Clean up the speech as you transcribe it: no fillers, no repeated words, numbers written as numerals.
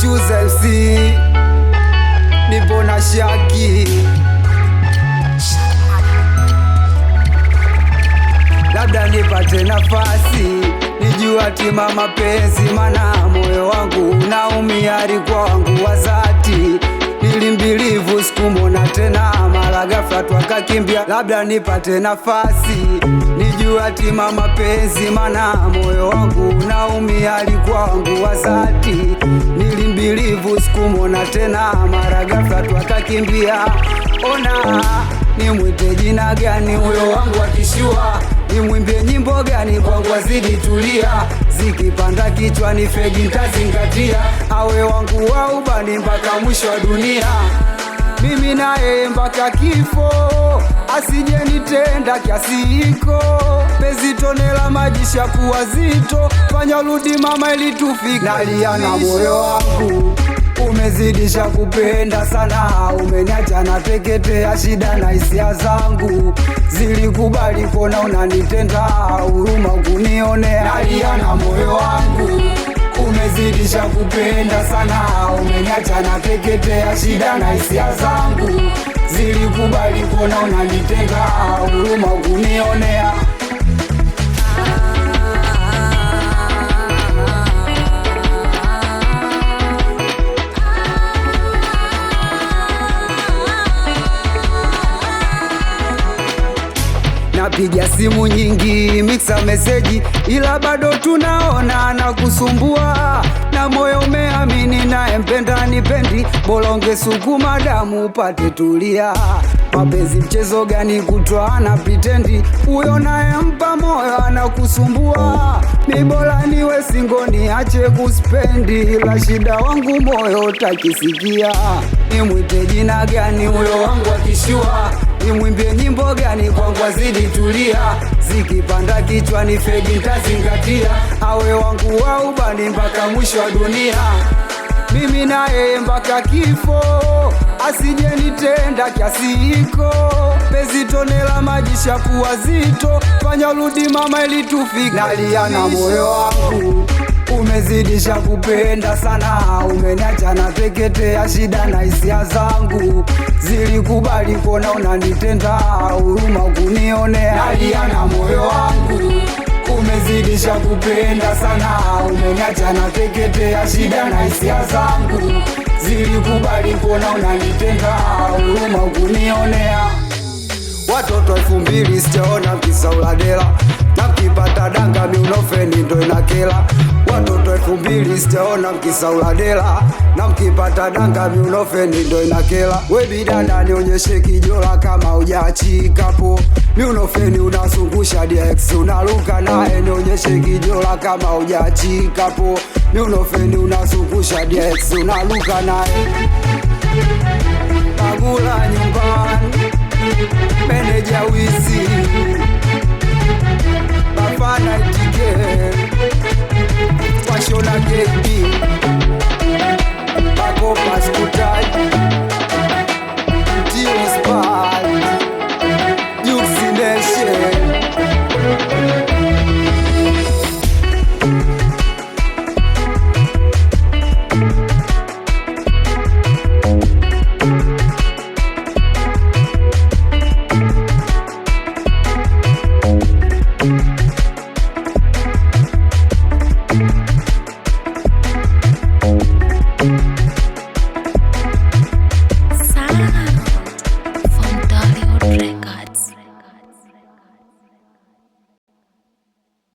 Chuza MC, nipo na Shaki, labda nipate nafasi nijua tima mapenzi, mana moyo wangu unaumia, alikuwa wangu wa dhati. Nilimbilivu sikumona tena, mara ghafla twakakimbia, labda nipate nafasi nijua tima mapenzi, mana moyo wangu unaumia, alikuwa wangu wa dhati. Nilimbilivu sikumona tena, mara ghafla twakakimbia. Ona nimwite jina gani huyo wangu akishua, nimwimbie nyimbo gani kwangu azidi tulia, zikipanda kichwani fegi ntazingatia, awe wangu wa ubani mpaka mwisho wa dunia, mimi naye mpaka kifo, asije nitenda kiasi hiko, penzi tone la maji shakuwa zito, fanya rudi mama ili tufike. Nalia na moyo wangu umezidisha kupenda sana, umeniacha nateketea, shida na hisia zangu zilikubali kona unanitenda, huruma kunionea. Nalia na moyo wangu umezidisha kupenda sana, umeniacha nateketea, shida na hisia zangu zilikubali kona unanitenda, huruma kunionea. Napiga simu nyingi, mixa meseji, ila bado tunaona na kusumbua, na moyo umeamini naye mpenda nipendi, bolonge sukuma damu upate tulia. Mapenzi mchezo gani kutwa na pitendi, uyo naye mpa moyo anakusumbua, ni bora niwe singoni ache kuspendi, ila shida wangu moyo takisikia. Nimwite jina gani huyo wangu akishua, nimwimbie nyimbo gani kwangu azidi tulia, zikipanda kichwani fegi ntazingatia, awe wangu wa ubani mpaka mwisho wa dunia, mimi naye mpaka kifo, asije nitenda kiasi hiko, penzi tone la maji shakuwa zito, fanya rudi mama ili tufike. Nalia na moyo wangu umezidisha kupenda sana, umeniacha nateketea, shida na hisia zangu zilikubali kona unanitenda, huruma kunionea. Nalia na moyo wangu umezidisha kupenda sana, umeniacha nateketea, shida na hisia zangu zilikubali kona unanitenda, huruma kunionea. Watoto 2000 sijaona mkisauladela, na mkipata danga miunofeni ndo inakela. Watoto 2000 sijaona mkisauladela, na mkipata danga miunofeni ndo inakela. We bidada nionyeshe kijola kama hujachikapo, miunofeni unazungusha DX unaruka naye, nionyeshe kijola kama hujachikapo, miunofeni unazungusha DX unaruka naye. Bagula nyumbani meneja wizi Bafana itike